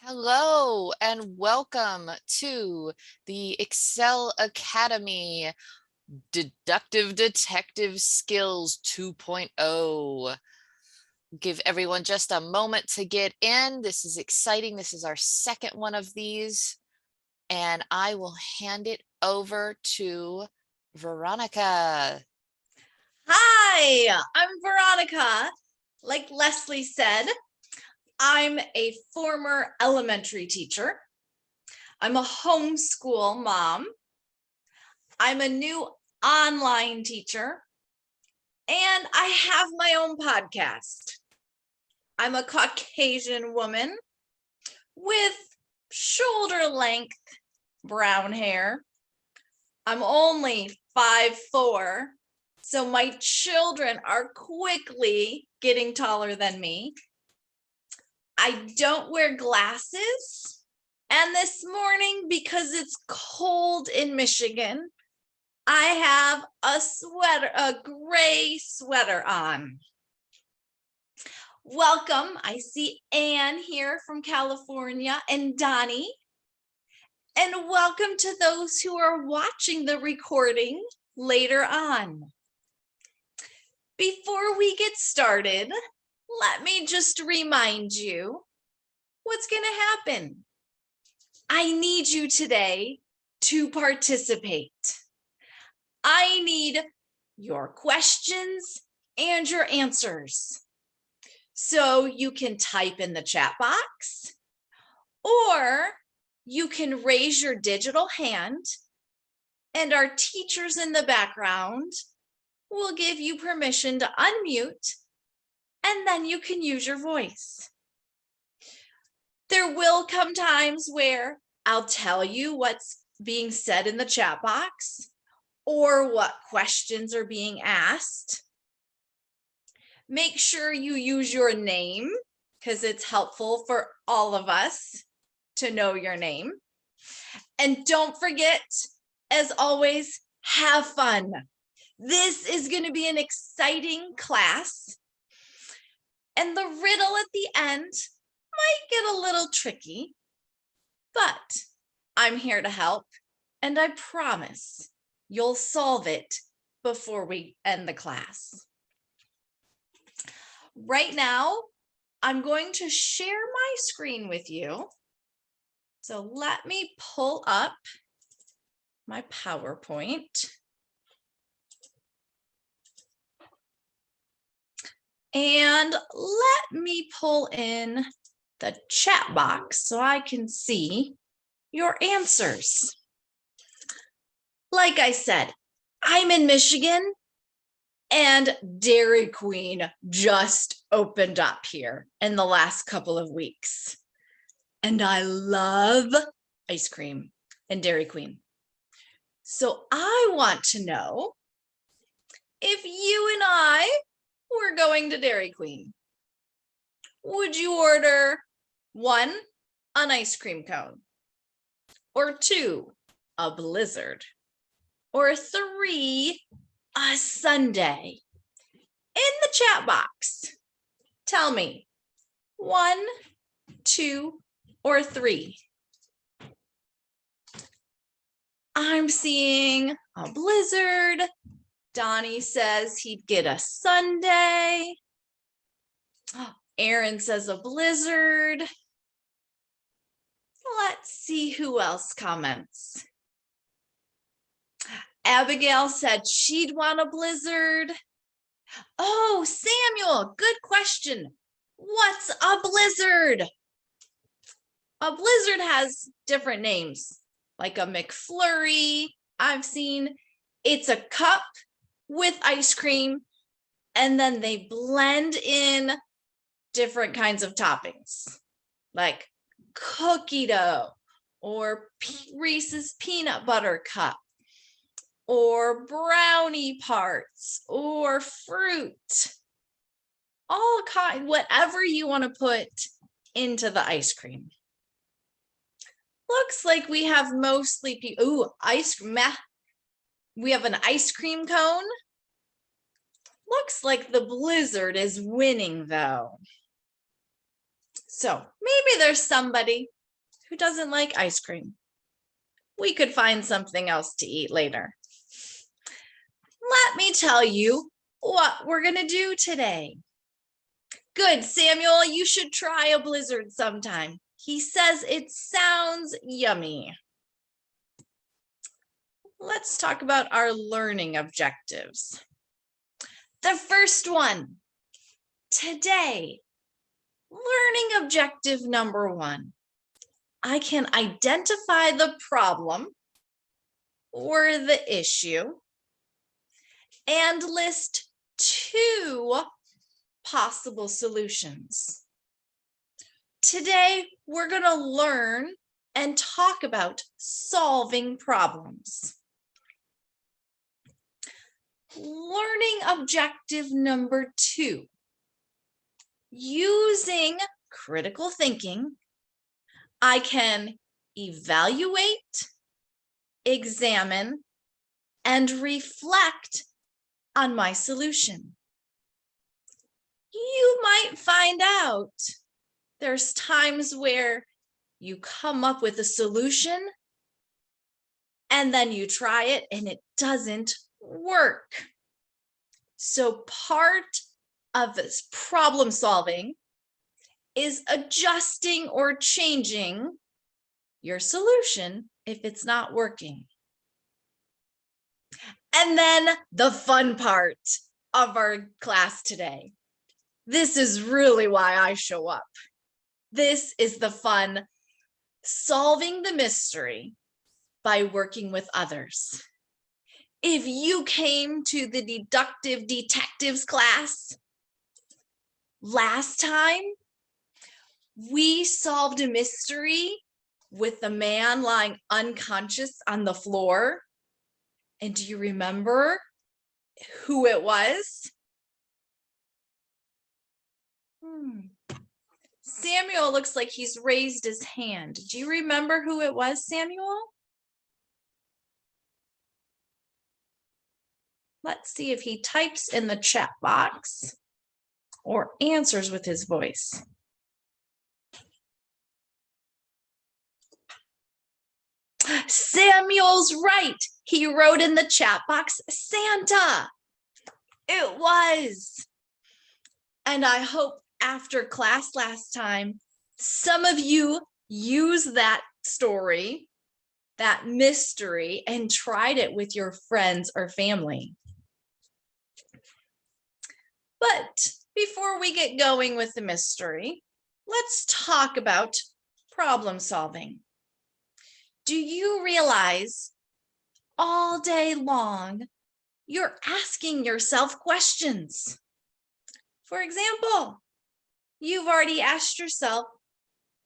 Hello and welcome to the Excel Academy Deductive Detective Skills 2.0. Give everyone just a moment to get in. This is exciting. This is our second one of these, and I will hand it over to Veronica. Hi, I'm Veronica. Like Leslie said, I'm a former elementary teacher. I'm a homeschool mom. I'm a new online teacher, and I have my own podcast. I'm a Caucasian woman with shoulder length brown hair. I'm only 5'4", so my children are quickly getting taller than me. I don't wear glasses. And this morning, because it's cold in Michigan, I have a gray sweater on. Welcome. I see Anne here from California and Donnie. And welcome to those who are watching the recording later on. Before we get started, let me just remind you what's going to happen. I need you today to participate. I need your questions and your answers. So you can type in the chat box, or you can raise your digital hand, and our teachers in the background will give you permission to unmute, and then you can use your voice. There will come times where I'll tell you what's being said in the chat box or what questions are being asked. Make sure you use your name because it's helpful for all of us to know your name. And don't forget, as always, have fun. This is going to be an exciting class. And the riddle at the end might get a little tricky, but I'm here to help, and I promise you'll solve it before we end the class. Right now, I'm going to share my screen with you. So let me pull up my PowerPoint. And let me pull in the chat box so I can see your answers. Like I said, I'm in Michigan, and Dairy Queen just opened up here in the last couple of weeks. And I love ice cream and Dairy Queen. So I want to know if you and I were going to Dairy Queen. Would you order 1, an ice cream cone, or 2, a Blizzard, or 3, a Sundae? In the chat box, tell me 1, 2, or 3. I'm seeing a Blizzard. Donnie says he'd get a Sundae. Aaron says a Blizzard. Let's see who else comments. Abigail said she'd want a Blizzard. Oh, Samuel, good question. What's a Blizzard? A Blizzard has different names, like a McFlurry. I've seen it's a cup with ice cream, and then they blend in different kinds of toppings, like cookie dough or Reese's peanut butter cup, or brownie parts, or fruit, all kind, whatever you want to put into the ice cream. Looks like we have mostly ice cream. We have an ice cream cone. Looks like the Blizzard is winning though. So maybe there's somebody Who doesn't like ice cream? We could find something else to eat later. Let me tell you what we're going to do today. Good, Samuel, you should try a blizzard sometime. He says it sounds yummy. Let's talk about our learning objectives. The first one, today, learning objective number 1. I can identify the problem or the issue and list 2 possible solutions. Today, we're going to learn and talk about solving problems. Learning objective number 2. Using critical thinking, I can evaluate, examine, and reflect on my solution. You might find out there's times where you come up with a solution and then you try it and it doesn't work. So part of this problem solving is adjusting or changing your solution if it's not working. And then the fun part of our class today. This is really why I show up. This is the fun, solving the mystery by working with others. If you came to the Deductive Detectives class last time, we solved a mystery with the man lying unconscious on the floor. And do you remember who it was? Samuel looks like he's raised his hand. Do you remember who it was, Samuel? Let's see if he types in the chat box or answers with his voice. Samuel's right. He wrote in the chat box, Santa. It was. And I hope after class last time, some of you used that story, that mystery, and tried it with your friends or family. But before we get going with the mystery, let's talk about problem solving. Do you realize all day long, you're asking yourself questions? For example, you've already asked yourself,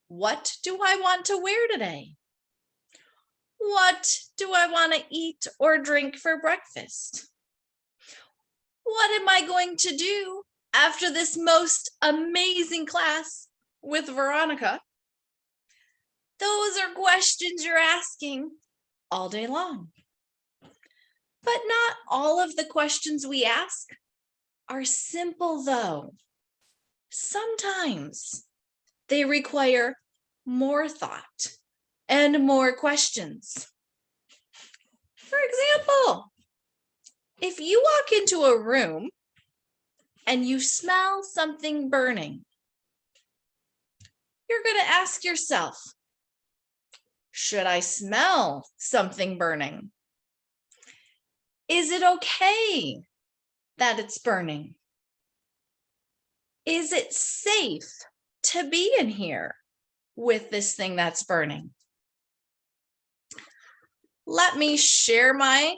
what do I want to wear today? What do I want to eat or drink for breakfast? What am I going to do after this most amazing class with Veronica? Those are questions you're asking all day long. But not all of the questions we ask are simple, though. Sometimes they require more thought and more questions. For example, if you walk into a room and you smell something burning, you're going to ask yourself, should I smell something burning? Is it okay that it's burning? Is it safe to be in here with this thing that's burning? Let me share my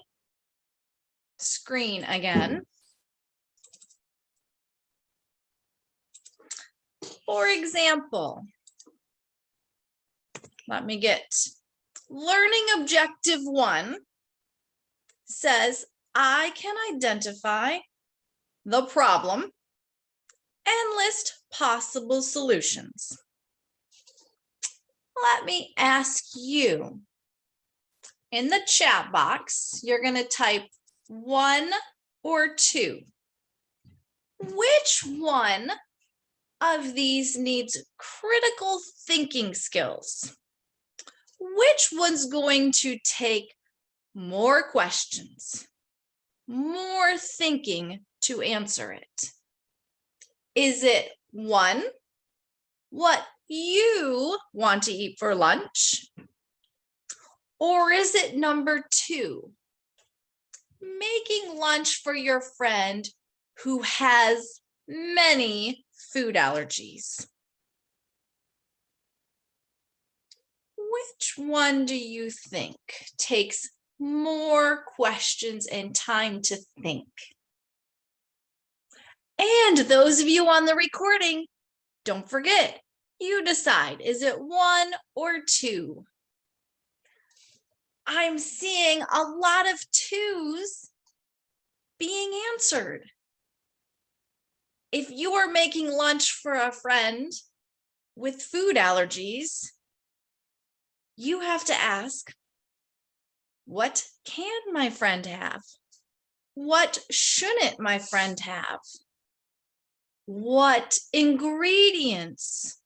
screen again. For example, let me get learning objective 1 says, I can identify the problem and list possible solutions. Let me ask you, in the chat box, you're going to type 1 or 2. Which one of these needs critical thinking skills? which one's going to take more questions, more thinking to answer it? Is it 1, what you want to eat for lunch? Or is it number 2, making lunch for your friend who has many food allergies? Which one do you think takes more questions and time to think? And those of you on the recording, don't forget, you decide, is it 1 or 2? I'm seeing a lot of 2s being answered. If you are making lunch for a friend with food allergies, you have to ask, what can my friend have? What shouldn't my friend have? What ingredients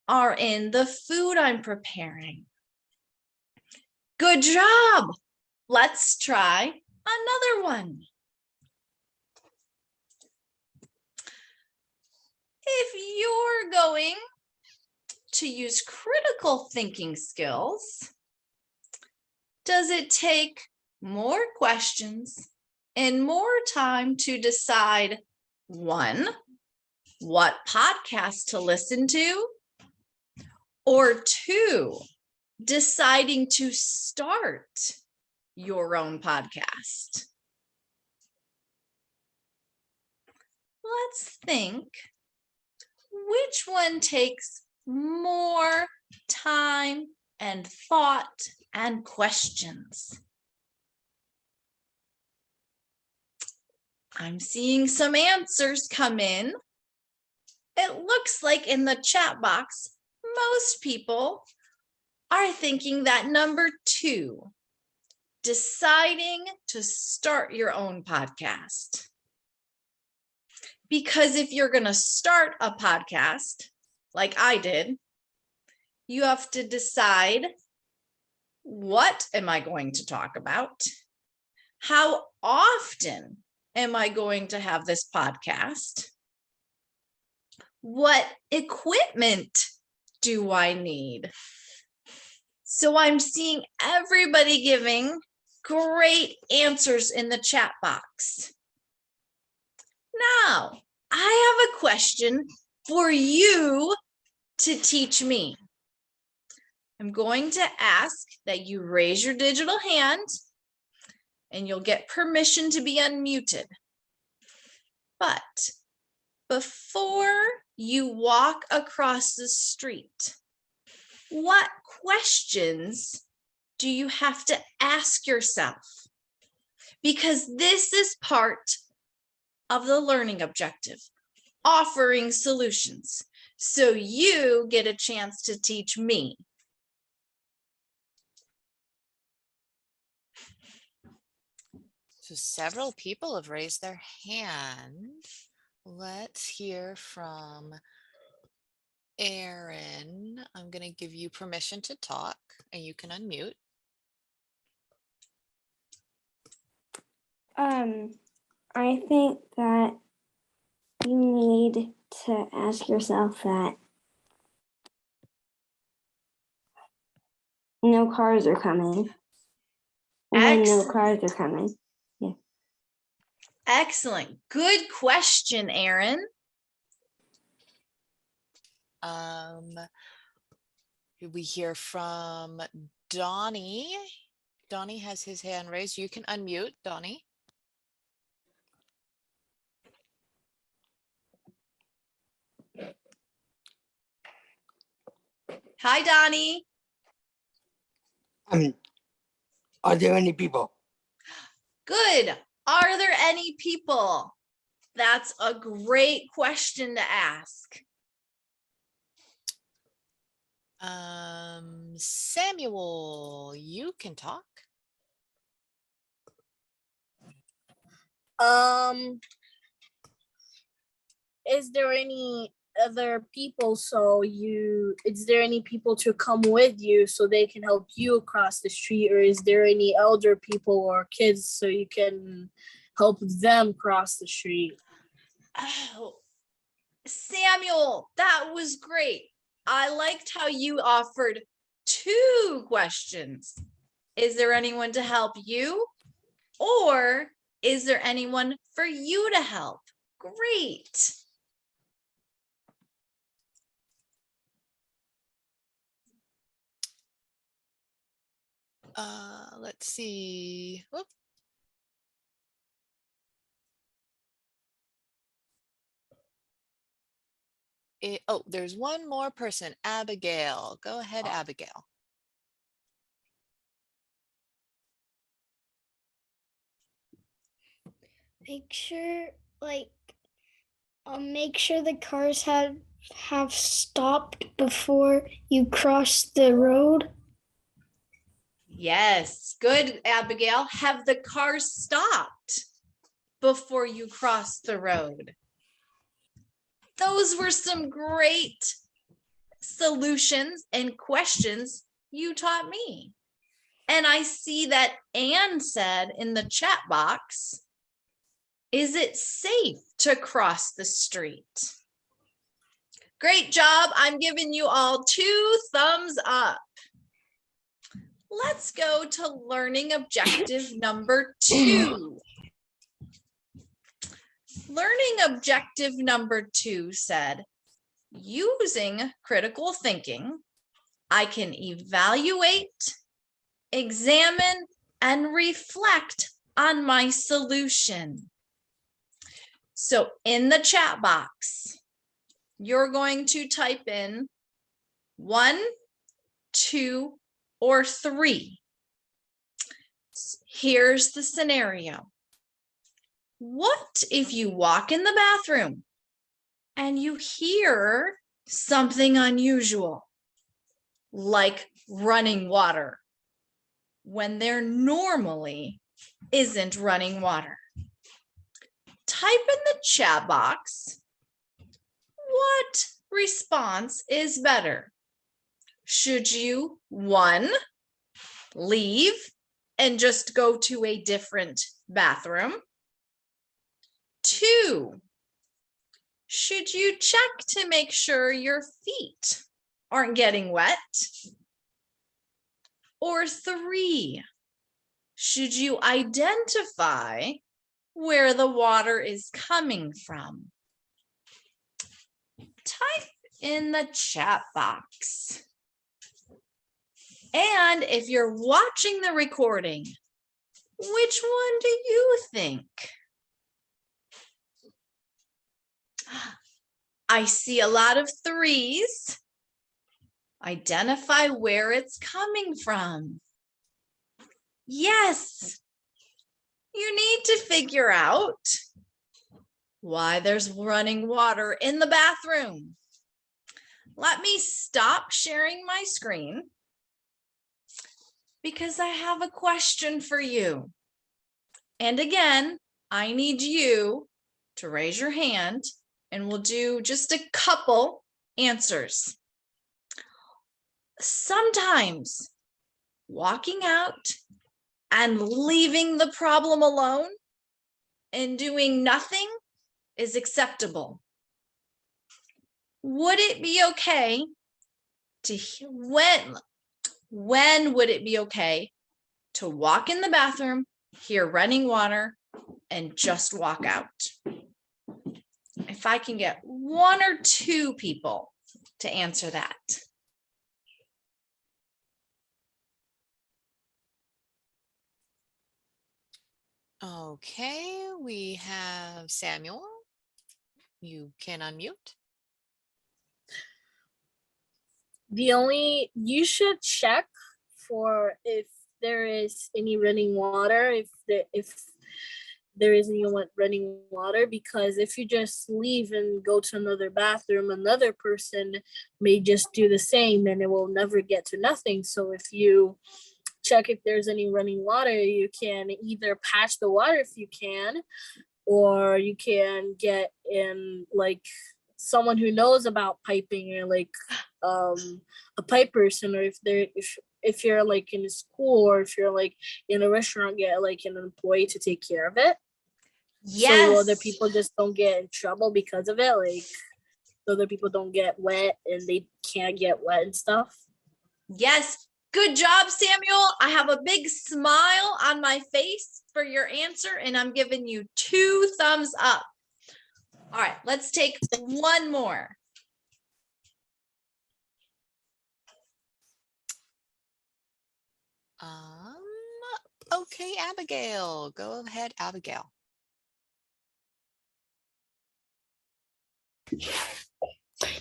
are in the food I'm preparing? Good job. Let's try another one. If you're going to use critical thinking skills, does it take more questions and more time to decide, 1, what podcast to listen to, or 2, deciding to start your own podcast? Let's think, which one takes more time and thought and questions? I'm seeing some answers come in. It looks like in the chat box, most people are thinking that number 2, deciding to start your own podcast. Because if you're going to start a podcast, like I did, you have to decide, what am I going to talk about? How often am I going to have this podcast? What equipment do I need? So I'm seeing everybody giving great answers in the chat box. Now, I have a question for you to teach me. I'm going to ask that you raise your digital hand and you'll get permission to be unmuted. But before you walk across the street, what questions do you have to ask yourself? Because this is part of the learning objective, offering solutions. So you get a chance to teach me. So several people have raised their hand. Let's hear from Erin. I'm going to give you permission to talk and you can unmute. I think that you need to ask yourself that no cars are coming. When no cars are coming. Yeah. Excellent. Good question, Erin. We hear from Donnie. Donnie has his hand raised. You can unmute, Donnie. Hi, Donnie. Are there any people? Good. Are there any people? That's a great question to ask. Samuel, you can talk. Is there any other people, so is there any people to come with you so they can help you across the street, or is there any elder people or kids so you can help them cross the street? Oh, Samuel, that was great. I liked how you offered 2 questions. Is there anyone to help you? Or is there anyone for you to help? Great. Let's see. Whoop. Oh, there's one more person, Abigail. Go ahead, Abigail. Make sure, make sure the cars have stopped before you cross the road. Yes, good, Abigail. Have the cars stopped before you cross the road? Those were some great solutions and questions you taught me. And I see that Anne said in the chat box, is it safe to cross the street? Great job. I'm giving you all 2 thumbs up. Let's go to learning objective number 2. Learning objective number 2 said, using critical thinking, I can evaluate, examine, and reflect on my solution. So in the chat box, you're going to type in 1, 2, or 3. Here's the scenario. What if you walk in the bathroom and you hear something unusual, like running water, when there normally isn't running water? Type in the chat box, what response is better? Should you, 1, leave and just go to a different bathroom? 2, should you check to make sure your feet aren't getting wet? Or 3, should you identify where the water is coming from? Type in the chat box. And if you're watching the recording, which one do you think? I see a lot of 3s. Identify where it's coming from. Yes, you need to figure out why there's running water in the bathroom. Let me stop sharing my screen because I have a question for you. And again, I need you to raise your hand and we'll do just a couple answers. Sometimes walking out and leaving the problem alone and doing nothing is acceptable. Would it be okay to, when would it be okay to walk in the bathroom, hear running water, and just walk out? If I can get 1 or 2 people to answer that. Okay, we have Samuel. You can unmute. You should check for if there is any running water, if there is any running water, because if you just leave and go to another bathroom, another person may just do the same and it will never get to nothing. So if you check if there's any running water, you can either patch the water if you can, or you can get in like someone who knows about piping, or like a pipe person, or if you're like in a school, or if you're like in a restaurant, get like an employee to take care of it. Yes. So other people just don't get in trouble because of it. Like other people don't get wet and they can't get wet and stuff. Yes. Good job, Samuel. I have a big smile on my face for your answer, and I'm giving you 2 thumbs up. All right, let's take one more. Okay, Abigail. Go ahead, Abigail.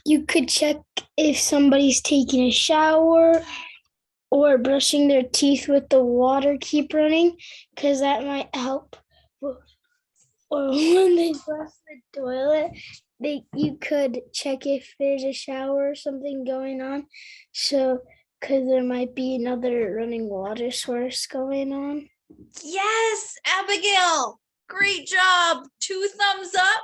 You could check if somebody's taking a shower or brushing their teeth with the water keep running, because that might help. Or when they brush the toilet, you could check if there's a shower or something going on. So, because there might be another running water source going on. Yes, Abigail, great job. 2 thumbs up.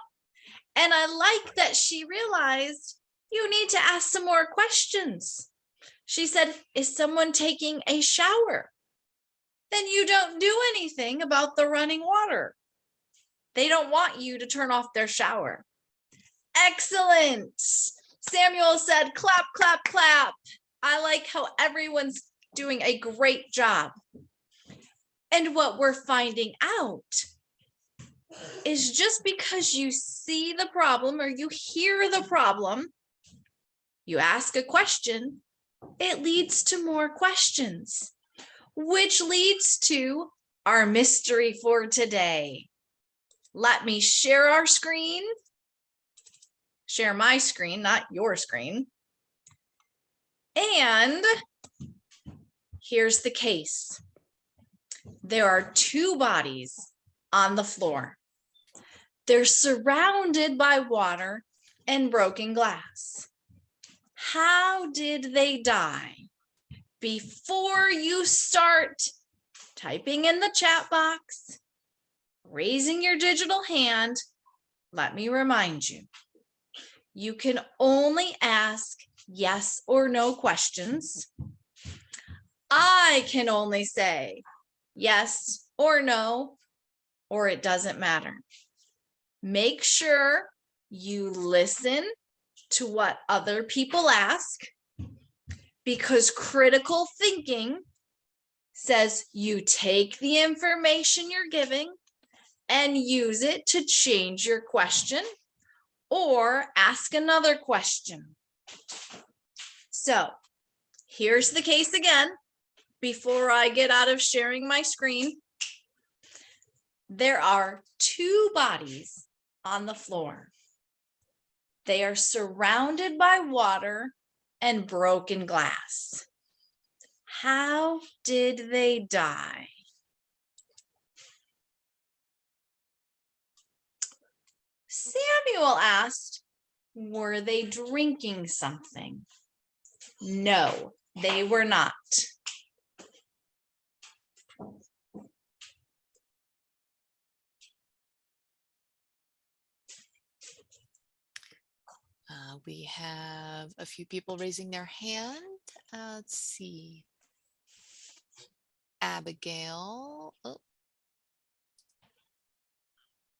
And I like that she realized you need to ask some more questions. She said, is someone taking a shower? Then you don't do anything about the running water. They don't want you to turn off their shower. Excellent. Samuel said, clap, clap, clap. I like how everyone's doing a great job. And what we're finding out is just because you see the problem or you hear the problem, you ask a question, it leads to more questions, which leads to our mystery for today. Let me share our screen. Share my screen, not your screen. And here's the case. There are 2 bodies on the floor. They're surrounded by water and broken glass. How did they die? Before you start typing in the chat box, raising your digital hand, let me remind you, you can only ask yes or no questions. I can only say yes or no, or it doesn't matter. Make sure you listen to what other people ask, because critical thinking says you take the information you're giving and use it to change your question or ask another question. So here's the case again. Before I get out of sharing my screen, there are 2 bodies on the floor. They are surrounded by water and broken glass. How did they die? Samuel asked, were they drinking something? No, they were not. We have a few people raising their hand. Let's see. Abigail. Oh.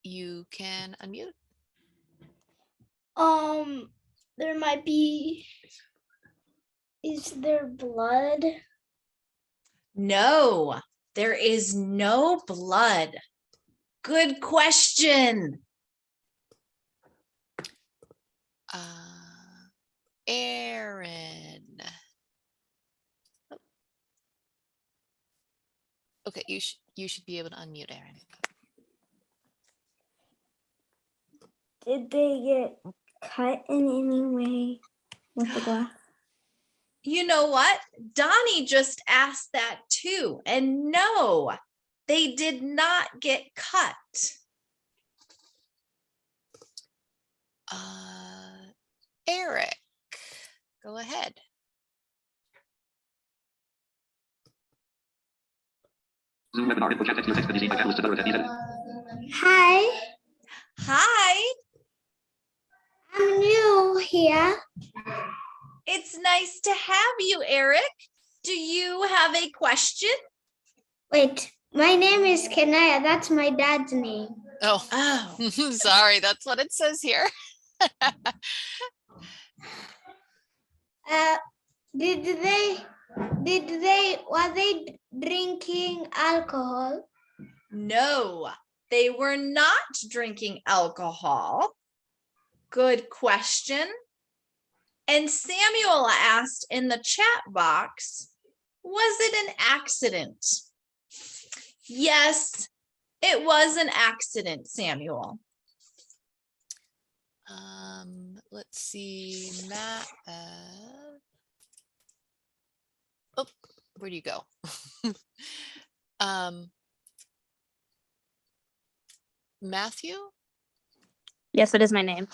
You can unmute. There might be, is there blood? No, there is no blood. Good question. Aaron. Oh. Okay, you should be able to unmute, Aaron. Did they get cut in any way with the glass? You know what? Donnie just asked that too. And no, they did not get cut. Eric, go ahead. Hi. Hi. I'm new here. It's nice to have you, Eric. Do you have a question? Wait, my name is Kenaya. That's my dad's name. Oh, Oh, sorry, that's what it says here. Were they drinking alcohol? no, they were not drinking alcohol. Good question. And Samuel asked in the chat box, was it an accident? Yes, it was an accident, Samuel. Let's see, Matt. Oh, where do you go? Matthew? Yes, it is my name.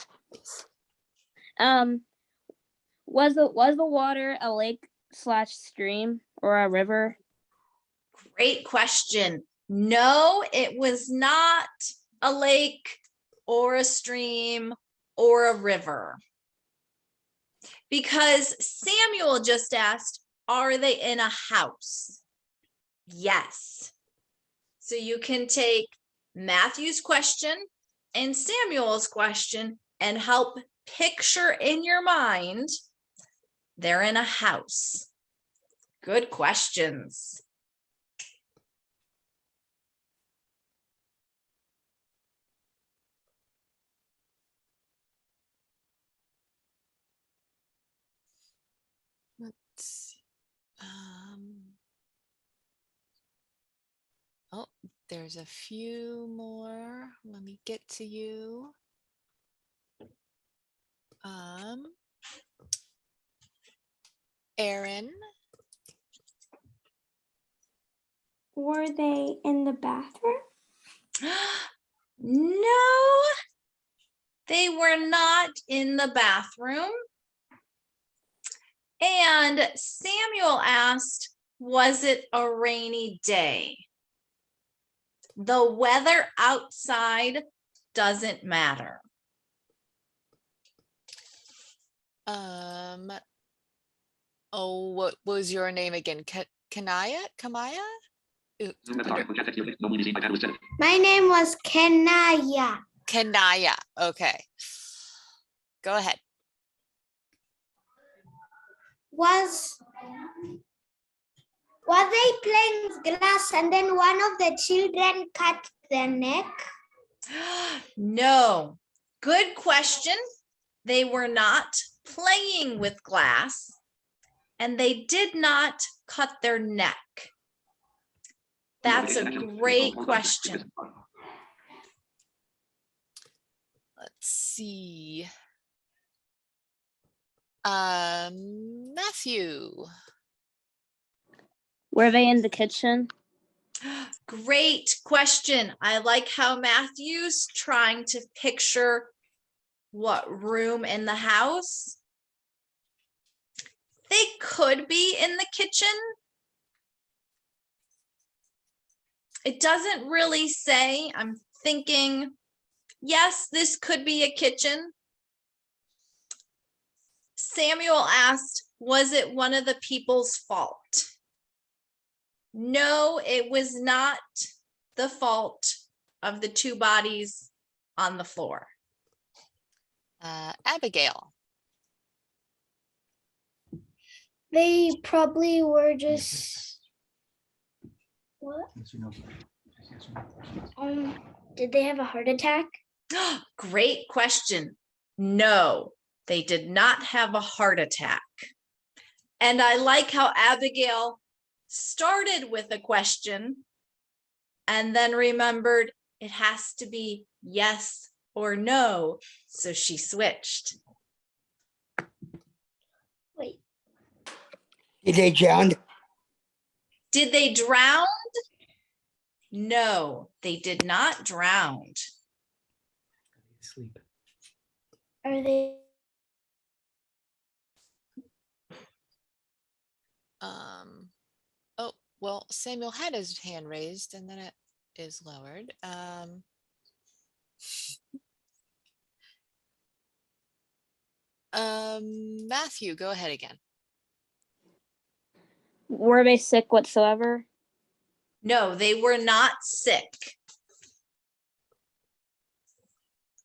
Was the water a lake / stream or a river? Great question. No, it was not a lake or a stream or a river. Because Samuel just asked, are they in a house? Yes. So you can take Matthew's question and Samuel's question and help picture in your mind they're in a house. Good questions. Let's see. Oh, there's a few more. Let me get to you. Aaron. Were they in the bathroom? No, they were not in the bathroom. And Samuel asked, was it a rainy day? The weather outside doesn't matter. Oh, what was your name again? Kamaya? Ooh, My name was Kenaya. Kanaya. Okay. Go ahead. Were they playing glass and then one of the children cut their neck? No, good question. They were not playing with glass and they did not cut their neck. That's a great question. Let's see. Matthew. Were they in the kitchen? Great question. I like how Matthew's trying to picture what room in the house. They could be in the kitchen. It doesn't really say. I'm thinking, yes, this could be a kitchen. Samuel asked, was it one of the people's fault? No, it was not the fault of the two bodies on the floor. Abigail. They probably were just. What? Did they have a heart attack? Great question. No, they did not have a heart attack. And I like how Abigail started with a question and then remembered it has to be yes or no. So she switched. Wait. Did they drown? Did they drown? No, they did not drown. Sleep. Are they? Oh, well, Samuel had his hand raised and then it is lowered. Matthew, go ahead again. Were they sick whatsoever? No, they were not sick.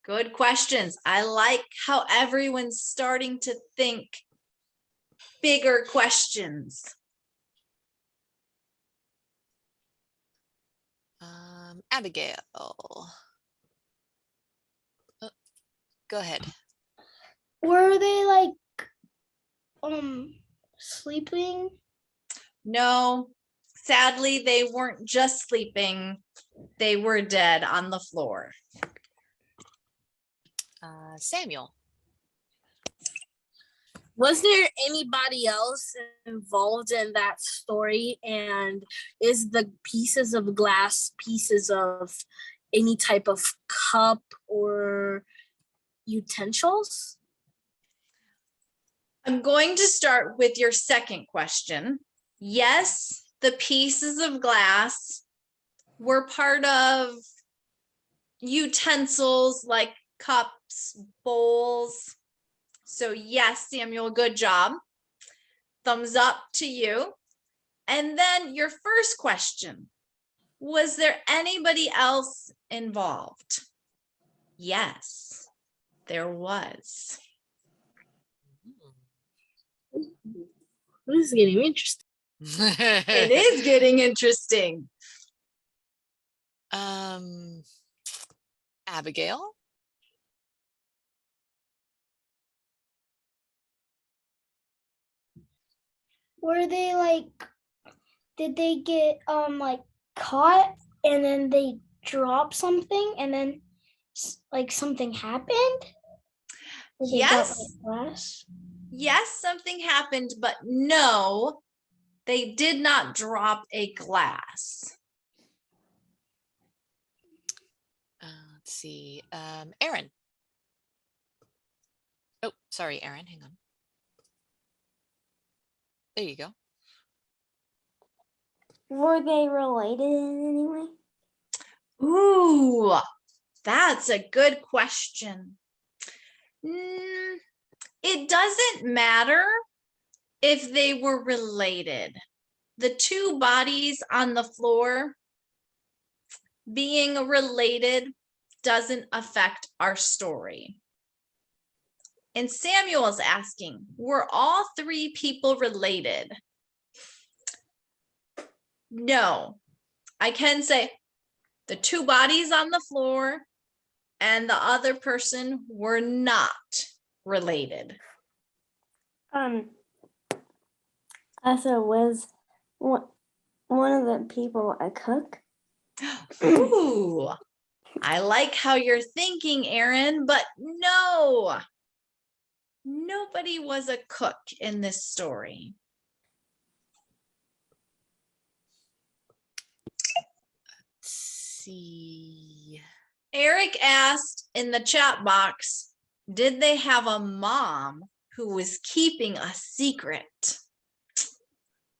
Good questions. I like how everyone's starting to think bigger questions. Abigail. Go ahead. Were they like sleeping? No, sadly, they weren't just sleeping. They were dead on the floor. Samuel. Was there anybody else involved in that story? And is the pieces of glass pieces of any type of cup or utensils? I'm going to start with your second question. Yes, the pieces of glass were part of utensils like cups, bowls. So yes, Samuel, good job. Thumbs up to you. And then your first question, was there anybody else involved? Yes, there was. This is getting interesting. It is getting interesting. Abigail. Were they like, did they get like caught and then they drop something and then like something happened? Did they drop, Yes. like, glass? Yes, something happened, but no, they did not drop a glass. Let's see. Aaron. Oh, sorry, Aaron. Hang on. There you go. Were they related in any way? Ooh, that's a good question. It doesn't matter if they were related. The two bodies on the floor being related doesn't affect our story. And Samuel is asking, were all three people related? No, I can say the two bodies on the floor and the other person were not related. Also, was one of the people a cook? Ooh, I like how you're thinking, Aaron, but no, nobody was a cook in this story. Let's see. Eric asked in the chat box, did they have a mom who was keeping a secret?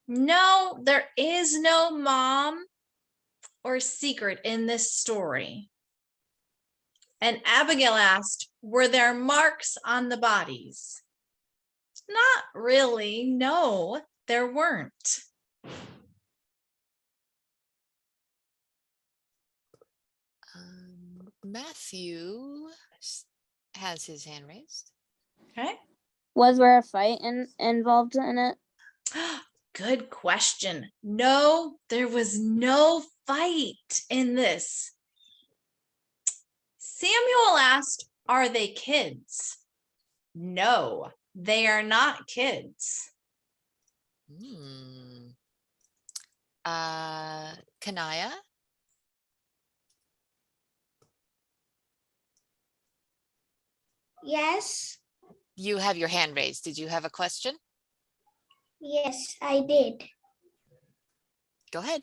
No, there is no mom or secret in this story. And Abigail asked, were there marks on the bodies? Not really. No, there weren't. Matthew has his hand raised. Okay. Was there a fight involved in it? Good question. No, there was no fight in this. Samuel asked, are they kids? No, they are not kids. Kanaya. Yes, You have your hand raised. Did you have a question? yes, I did. Go ahead.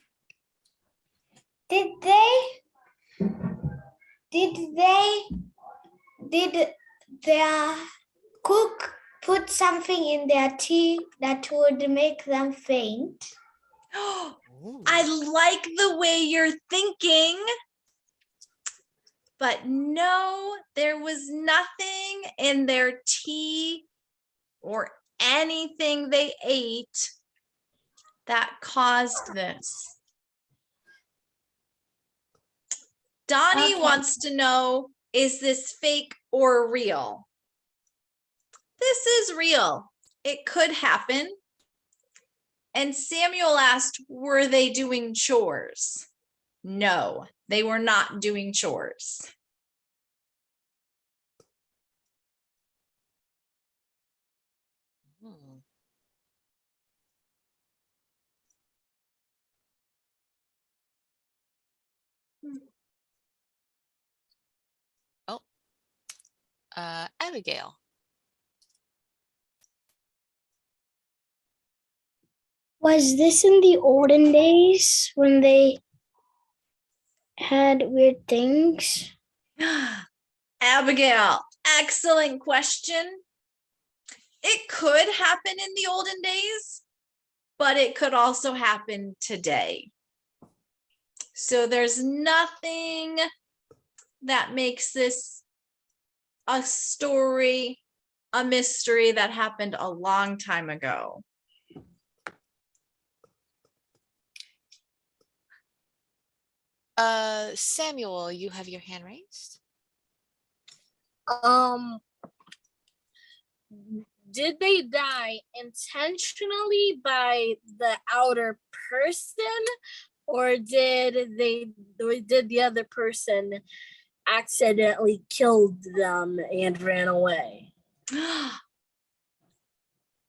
Did their cook put something in their tea that would make them faint? I like the way you're thinking. But no, there was nothing in their tea or anything they ate that caused this. Donnie wants to know, is this fake or real? This is real. It could happen. And Samuel asked, were they doing chores? No, they were not doing chores. Hmm. Oh, Abigail. Was this in the olden days when they had weird things? Abigail, excellent question. It could happen in the olden days, but it could also happen today. So there's nothing that makes this a story, a mystery that happened a long time ago. Samuel, you have your hand raised. Did they die intentionally by the outer person, or did the other person accidentally killed them and ran away?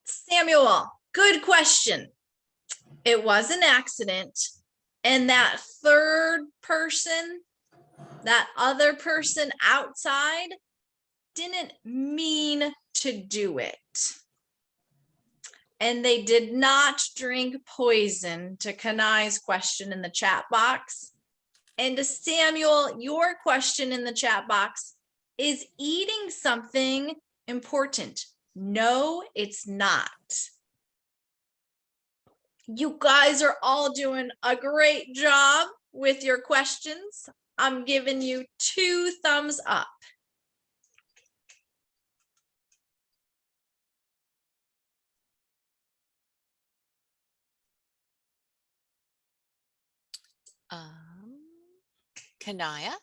Samuel, good question. It was an accident, and that third person, that other person outside, didn't mean to do it. And they did not drink poison, to Kanai's question in the chat box. And to Samuel, your question in the chat box, is eating something important? No, it's not. You guys are all doing a great job with your questions. I'm giving you 2 thumbs up. Kanaya.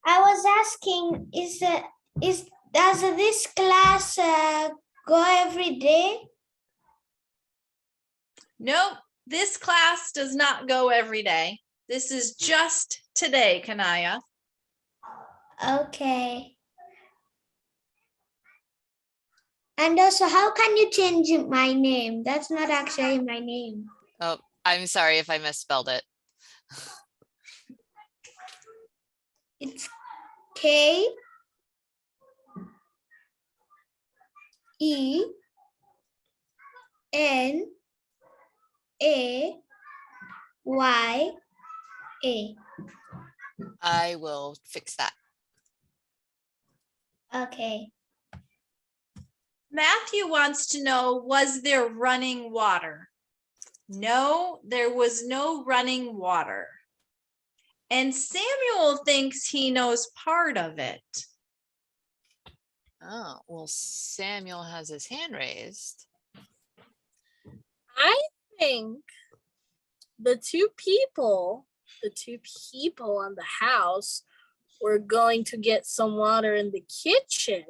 I was asking, does this class go every day? Nope, this class does not go every day. This is just today, Kanaya. Okay. And also, how can you change my name? That's not actually my name. Oh, I'm sorry if I misspelled it. It's K E N A Y A. I will fix that. Okay. Matthew wants to know, was there running water? No, there was no running water. And Samuel thinks he knows part of it. Oh, well, Samuel has his hand raised. I think the two people on the house were going to get some water in the kitchen,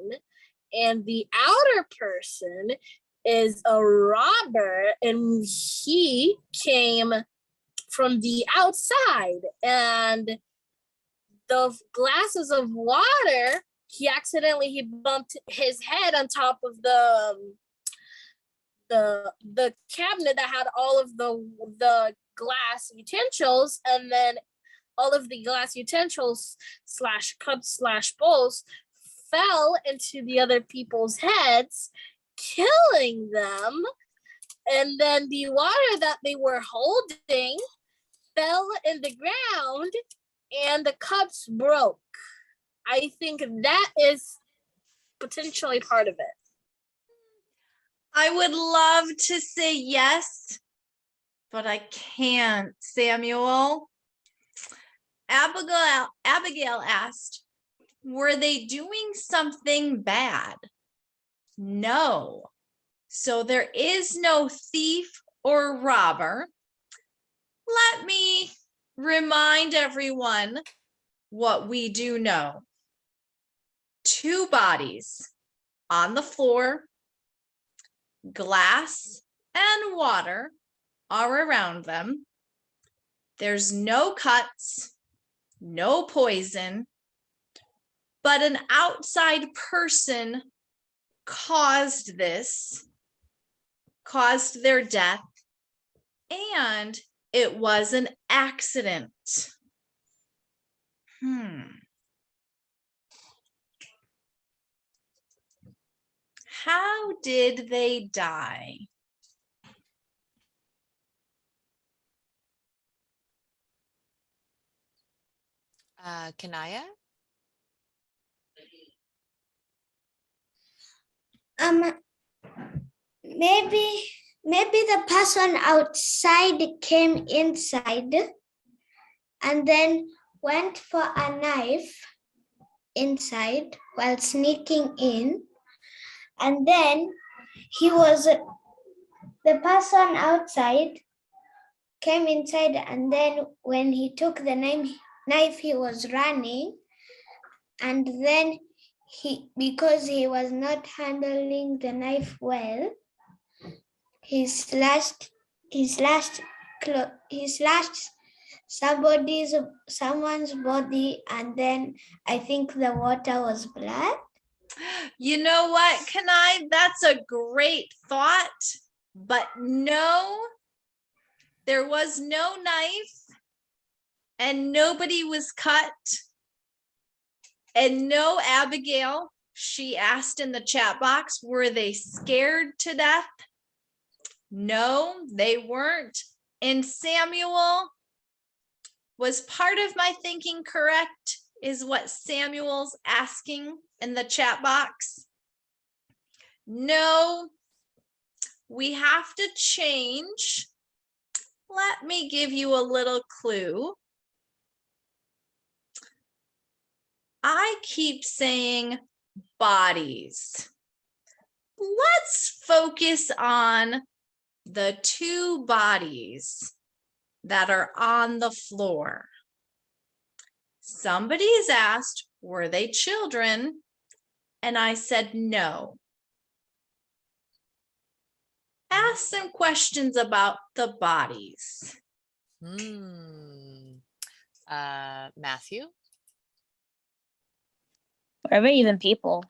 and the outer person is a robber, and he came from the outside, and the glasses of water, he bumped his head on top of the cabinet that had all of the glass utensils, and then all of the glass utensils / cups / bowls fell into the other people's heads, killing them. And then the water that they were holding fell in the ground and the cups broke. I think that is potentially part of it. I would love to say yes, but I can't, Samuel. Abigail asked, were they doing something bad? No. So there is no thief or robber. Let me remind everyone what we do know. 2 bodies on the floor, glass and water are around them. There's no cuts, no poison, but an outside person caused their death, and it was an accident. How did they die? Kanaya? Maybe the person outside came inside and then went for a knife inside while sneaking in, and then the person outside came inside, and then when he took the knife he was running, and then because he was not handling the knife well, he slashed someone's body, and then I think the water was blood. You know what, Kanai? That's a great thought, but no, there was no knife and nobody was cut. And no, Abigail, she asked in the chat box, were they scared to death? No, they weren't. And Samuel, was part of my thinking correct? Is what Samuel's asking in the chat box? No, we have to change. Let me give you a little clue. I keep saying bodies. Let's focus on the 2 bodies that are on the floor. Somebody's asked, were they children? And I said no. Ask some questions about the bodies. Matthew? Are they even people?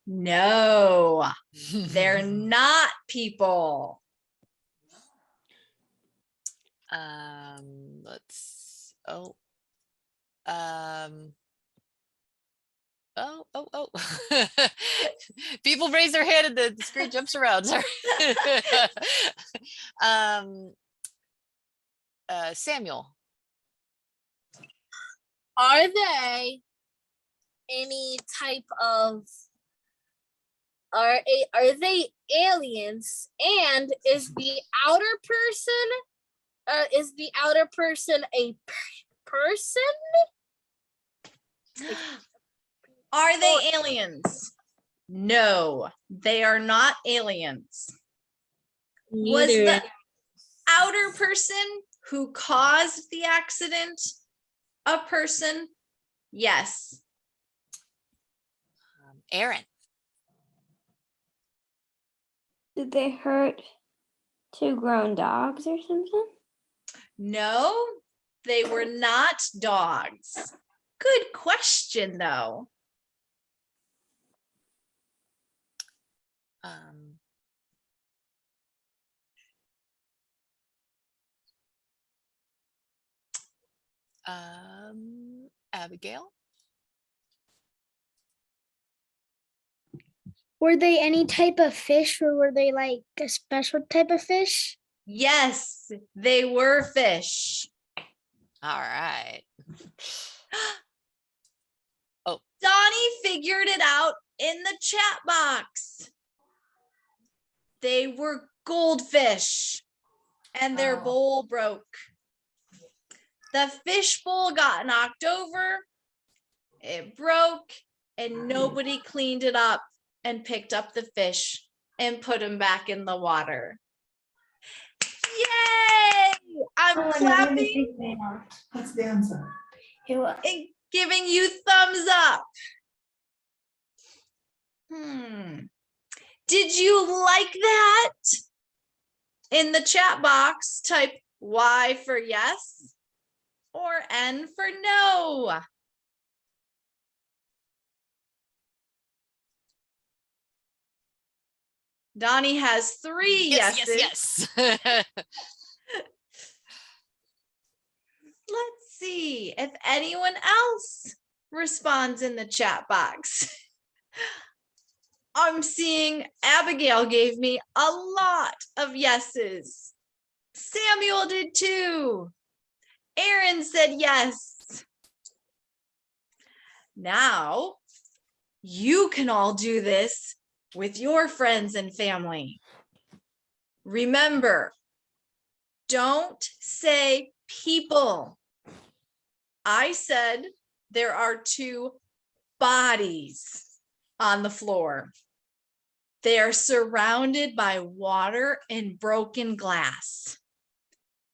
No, they're not people. People raise their hand and the screen jumps around. Sorry. Samuel. Are they any type of are they aliens? And is the outer person a person? Are they aliens? No, they are not aliens. Was the outer person who caused the accident a person? Yes. Aaron. Did they hurt 2 grown dogs or something? No, they were not dogs. Good question, though. Abigail. Were they any type of fish, or were they like a special type of fish? Yes, they were fish. All right. Oh, Donnie figured it out in the chat box. They were goldfish and their bowl broke. The fishbowl got knocked over, it broke, and nobody cleaned it up and picked up the fish and put him back in the water. Yay! I'm clapping What's the answer? and giving you thumbs up. Did you like that? In the chat box, type Y for yes or N for no. Donnie has 3 Yes, yeses. yes, yes. Let's see if anyone else responds in the chat box. I'm seeing Abigail gave me a lot of yeses. Samuel did too. Aaron said yes. Now, you can all do this with your friends and family. Remember, don't say people. I said there are 2 bodies on the floor. They are surrounded by water and broken glass.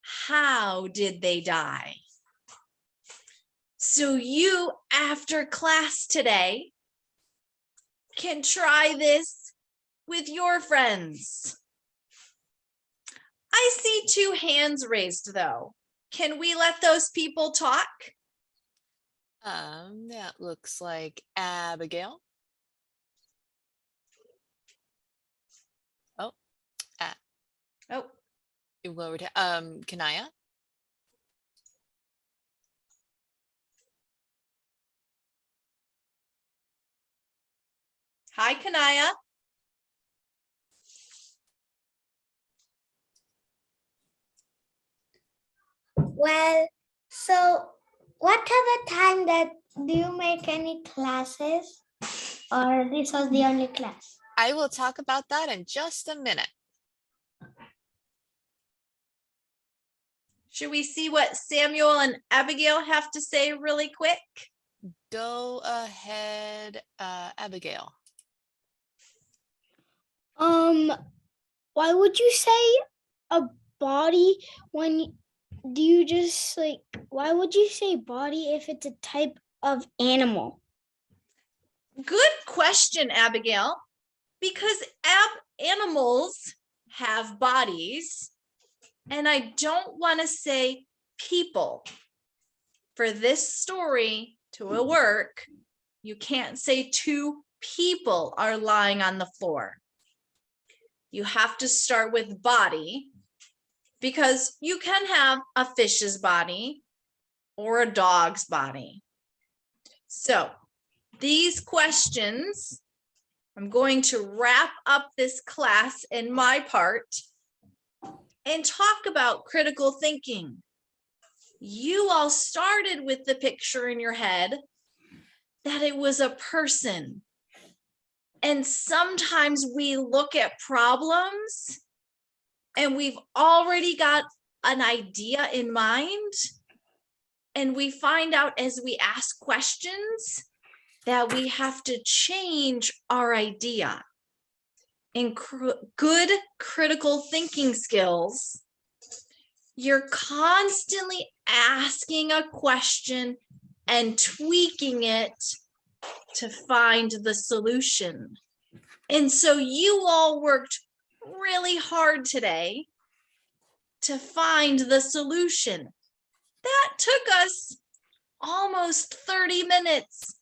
How did they die? So you, after class today, can try this with your friends. I see 2 hands raised though. Can we let those people talk? That looks like Abigail. Oh, Oh, over to Kanaya. hi, Kanaya. Well, so what other time that do you make any classes? Or this was the only class? I will talk about that in just a minute. Should we see what Samuel and Abigail have to say really quick? Go ahead, Abigail. Why would you say a body when do you just like why would you say body if it's a type of animal? Good question, Abigail. Because animals have bodies, and I don't want to say people. For this story to work, you can't say 2 people are lying on the floor. You have to start with body, because you can have a fish's body or a dog's body. So these questions, I'm going to wrap up this class in my part and talk about critical thinking. You all started with the picture in your head that it was a person. And sometimes we look at problems and we've already got an idea in mind. And we find out as we ask questions that we have to change our idea. In good critical thinking skills, you're constantly asking a question and tweaking it to find the solution. And so you all worked really hard today to find the solution. That took us almost 30 minutes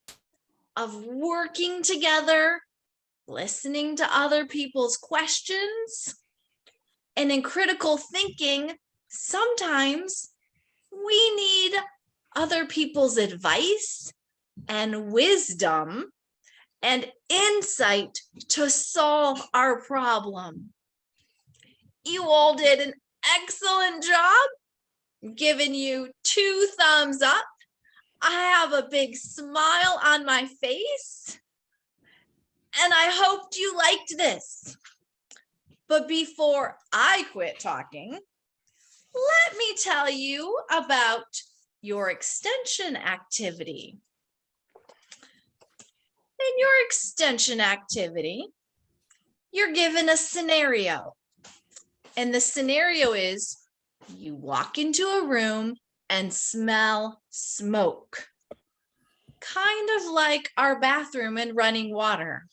of working together, listening to other people's questions. And in critical thinking, sometimes we need other people's advice and wisdom and insight to solve our problem. You all did an excellent job. I'm giving you 2 thumbs up. I have a big smile on my face, and I hoped you liked this. But before I quit talking, let me tell you about your extension activity. In your extension activity, you're given a scenario. And the scenario is you walk into a room and smell smoke. Kind of like our bathroom and running water.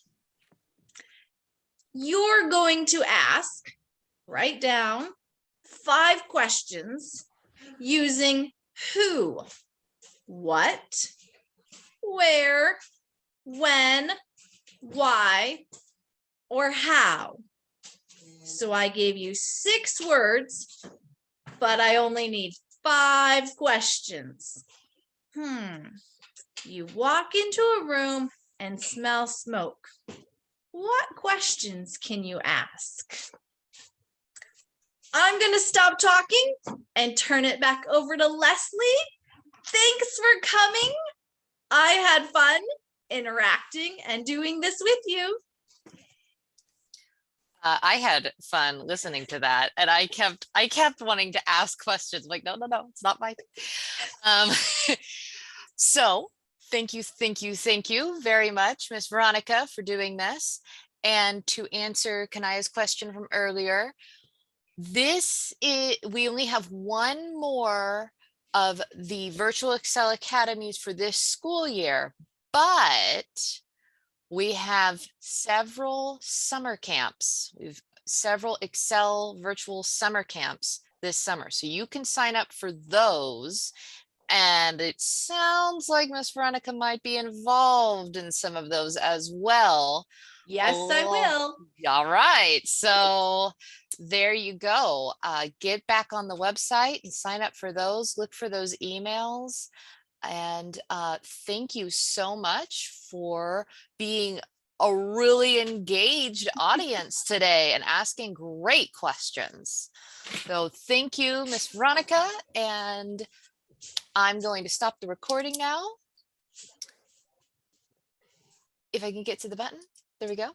You're going to write down 5 questions using who, what, where, when, why, or how. So I gave you 6 words, but I only need 5 questions. You walk into a room and smell smoke. What questions can you ask? I'm going to stop talking and turn it back over to Leslie. Thanks for coming. I had fun interacting and doing this with you. I had fun listening to that, and I kept wanting to ask questions. I'm like, no, it's not my so thank you very much, Miss Veronica, for doing this. And to answer Kanaya's question from earlier, we only have one more of the virtual Excel academies for this school year, but we have several summer camps. We've several Excel virtual summer camps this summer. So you can sign up for those. And it sounds like Miss Veronica might be involved in some of those as well. Yes, I will. All right. So there you go. Get back on the website and sign up for those. Look for those emails. And thank you so much for being a really engaged audience today and asking great questions. So thank you, Miss Veronica. And I'm going to stop the recording now. If I can get to the button, there we go.